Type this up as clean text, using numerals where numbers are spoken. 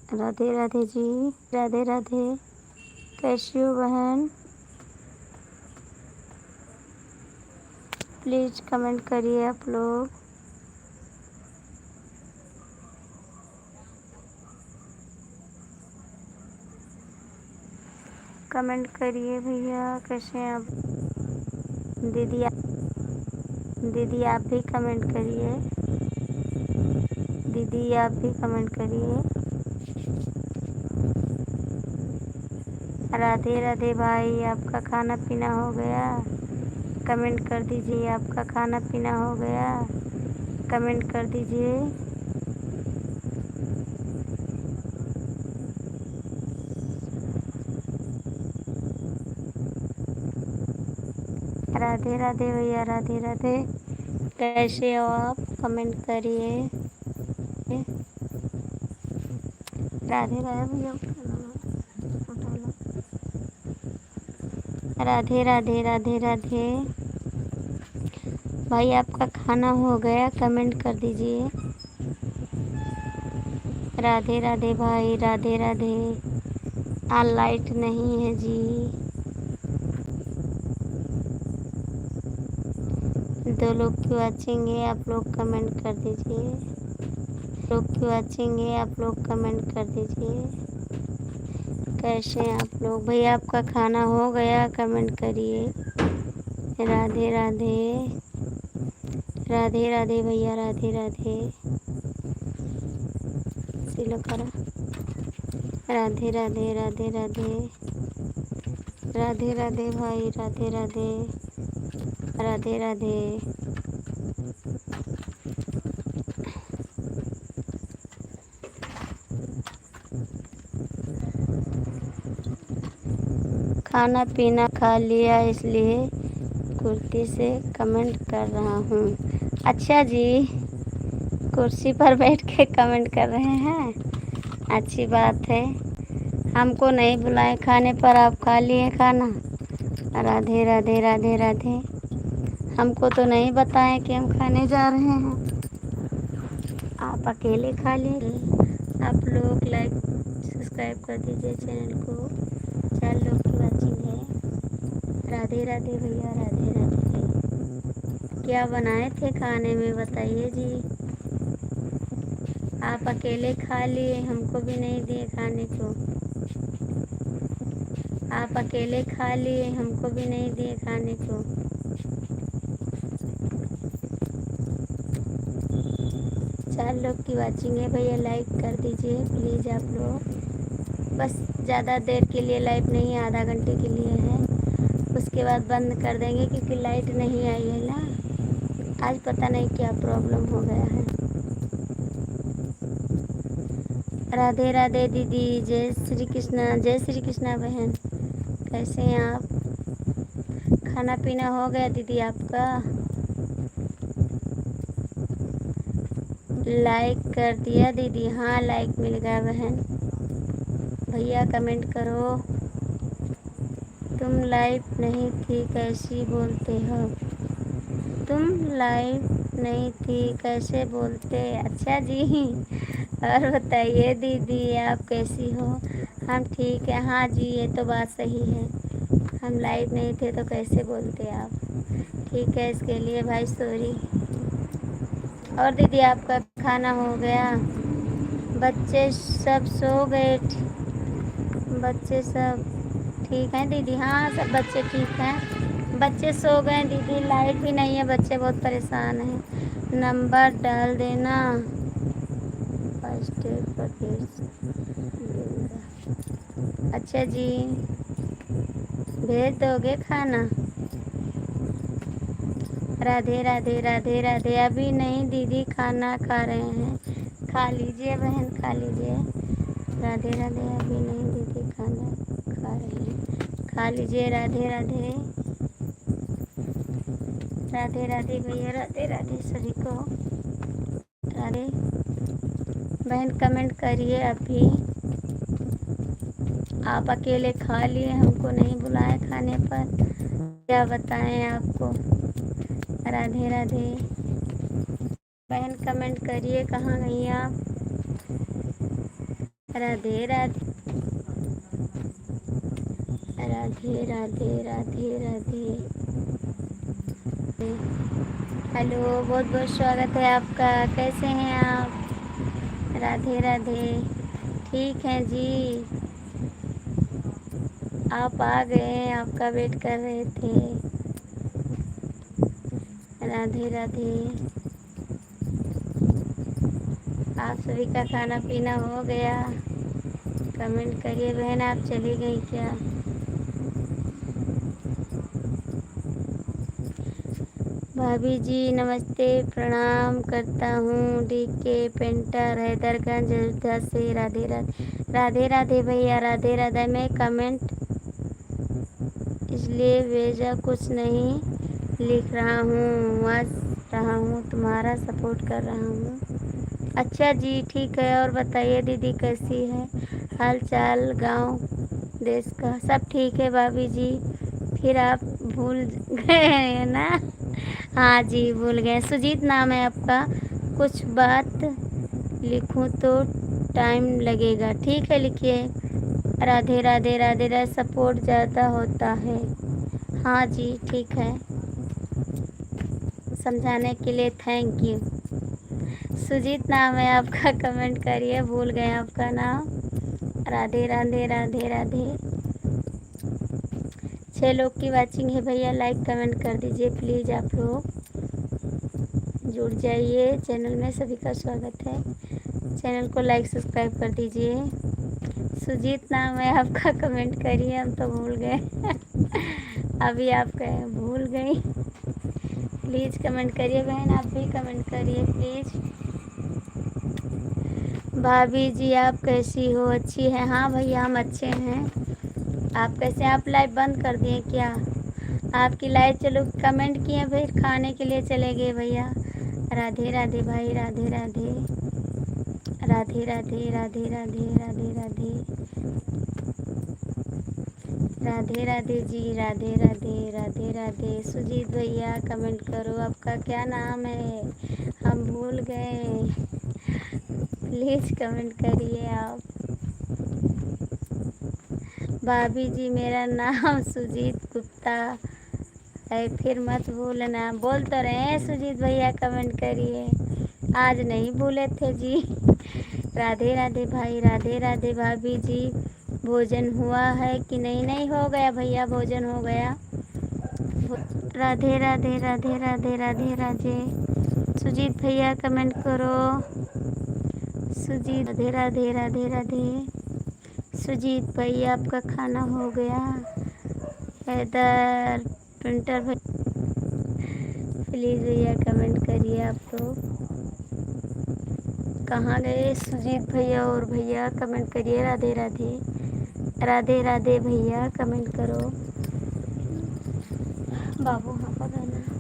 राधे राधे जी, राधे राधे। कैसी हो बहन? प्लीज़ कमेंट करिए आप लोग। कमेंट करिए भैया, कैसे हैं आप? दीदी आप भी कमेंट करिए। दीदी आप भी कमेंट करिए। राधे राधे भाई, आपका खाना पीना हो गया? कमेंट कर दीजिए, आपका खाना पीना हो गया? कमेंट कर दीजिए। राधे राधे भैया, राधे राधे। कैसे हो आप? कमेंट करिए। राधे राधे भैया, उठा लो। राधे राधे, राधे राधे भाई, आपका खाना हो गया? कमेंट कर दीजिए। राधे राधे भाई, राधे राधे। आज लाइट नहीं है जी। दो लोग क्यों अच्छेंगे, आप लोग कमेंट कर दीजिए। लोग क्यों अच्छेंगे, आप लोग कमेंट कर दीजिए। कैसे हैं आप लोग? भैया आपका खाना हो गया? कमेंट करिए। राधे राधे, राधे राधे भैया, राधे राधे। सिलो करो। राधे राधे, राधे राधे। राधे राधे भाई, राधे राधे। राधे राधे। खाना पीना खा लिया, इसलिए कुर्सी से कमेंट कर रहा हूँ। अच्छा जी, कुर्सी पर बैठ के कमेंट कर रहे हैं, अच्छी बात है। हमको नहीं बुलाए खाने पर, आप खा लिए खाना? राधे राधे, राधे राधे। हमको तो नहीं बताएं कि हम खाने जा रहे हैं, आप अकेले खा लिए। आप लोग लाइक सब्सक्राइब कर दीजिए चैनल को। 4 लोग की वॉचिंग है। राधे राधे भैया, राधे राधे। क्या बनाए थे खाने में बताइए जी। आप अकेले खा लिए, हमको भी नहीं दिए खाने को। आप अकेले खा लिए, हमको भी नहीं दिए खाने को। 4 लोग की वॉचिंग है भैया, लाइक कर दीजिए प्लीज़ आप लोग। बस ज़्यादा देर के लिए लाइव नहीं है, आधा घंटे के लिए है, उसके बाद बंद कर देंगे क्योंकि लाइट नहीं आई है ना। आज पता नहीं क्या प्रॉब्लम हो गया है। राधे राधे दीदी, जय श्री कृष्णा, जय श्री कृष्णा बहन। कैसे हैं आप? खाना पीना हो गया दीदी आपका? लाइक कर दिया दीदी? हाँ लाइक मिल गया बहन। भैया कमेंट करो। तुम लाइव नहीं थी, कैसी बोलते हो? तुम लाइव नहीं थी, कैसे बोलते? अच्छा जी। और बताइए दीदी, आप कैसी हो? हम ठीक है। हाँ जी, ये तो बात सही है, हम लाइव नहीं थे तो कैसे बोलते आप? ठीक है, इसके लिए भाई सॉरी। और दीदी आपका खाना हो गया? बच्चे सब सो गए? बच्चे सब ठीक हैं दीदी? हाँ सब बच्चे ठीक हैं, बच्चे सो गए दीदी। लाइट भी नहीं है, बच्चे बहुत परेशान हैं। नंबर डाल देना। फर्स्ट प्रदेश। अच्छा जी, भेज दोगे खाना? राधे राधे, राधे राधे। अभी नहीं दीदी, खाना खा रहे हैं। खा लीजिए बहन, खा लीजिए। राधे राधे। अभी नहीं दीदी, खाना खा रही हैं, खा लीजिए। राधे राधे, राधे राधे भैया, राधे राधे सभी को। राधे बहन, कमेंट करिए अभी। आप अकेले खा लिए, हमको नहीं बुलाए खाने पर, क्या बताएं आपको। राधे राधे बहन, कमेंट करिए, कहाँ गई आप? राधे राधे राधे राधे राधे राधे। हेलो, बहुत बहुत स्वागत है आपका। कैसे हैं आप? राधे राधे। ठीक हैं जी, आप आ गए, आपका वेट कर रहे थे। राधे राधे। आप सभी का खाना पीना हो गया? कमेंट करिए बहन, आप चली गई क्या? भाभी जी नमस्ते, प्रणाम करता हूँ। डीके पेंटर हैदरगंज अयोध्या से। राधे राधे। राधे राधे भैया, राधे राधे। मैं कमेंट इसलिए भेजा, कुछ नहीं लिख रहा हूँ, हंस रहा हूँ, तुम्हारा सपोर्ट कर रहा हूँ। अच्छा जी, ठीक है। और बताइए दीदी कैसी है? हाल चाल गांव देश का सब ठीक है भाभी जी? फिर आप भूल गए हैं ना? हाँ जी, भूल गए। सुजीत नाम है आपका। कुछ बात लिखूं तो टाइम लगेगा। ठीक है, लिखिए। राधे राधे राधे राधे। सपोर्ट ज़्यादा होता है। हाँ जी, ठीक है। समझाने के लिए थैंक यू। सुजीत नाम है आपका, कमेंट करिए। भूल गए आपका नाम। राधे राधे राधे राधे। 6 लोग की वाचिंग है भैया, लाइक कमेंट कर दीजिए प्लीज़। आप लोग जुड़ जाइए, चैनल में सभी का स्वागत है। चैनल को लाइक सब्सक्राइब कर दीजिए। सुजीत नाम है आपका, कमेंट करिए। हम तो भूल गए अभी आप कहे भूल गई। प्लीज़ कमेंट करिए बहन, आप भी कमेंट करिए प्लीज़। भाभी जी आप कैसी हो? अच्छी है। हाँ भैया हम अच्छे हैं। आप कैसे? आप लाइव बंद कर दिए क्या? आपकी लाइव चलो, कमेंट किए फिर खाने के लिए चले गए भैया। राधे राधे भाई, राधे राधे राधे राधे राधे राधे राधे राधे राधे राधे जी, राधे राधे राधे राधे। सुजीत भैया कमेंट करो, आपका क्या नाम है? हम भूल गए, प्लीज़ कमेंट करिए आप। भाभी जी मेरा नाम सुजीत गुप्ता है, फिर मत भूलना। बोल तो रहे हैं सुजीत भैया, कमेंट करिए। आज नहीं भूले थे जी। राधे राधे भाई, राधे राधे भाभी जी। भोजन हुआ है कि नहीं? नहीं हो गया भैया, भोजन हो गया। राधे राधे राधे राधे राधे राधे। सुजीत भैया कमेंट करो। सुजीत, राधे राधे राधे राधे। सुजीत भैया आपका खाना हो गया? हैदर प्रिंटर भाई प्लीज़ भैया कमेंट करिए। आप लोग कहाँ गए सुजीत भैया? और भैया कमेंट करिए। राधे राधे राधे राधे भैया कमेंट करो। बाबू हाँ पर रहना।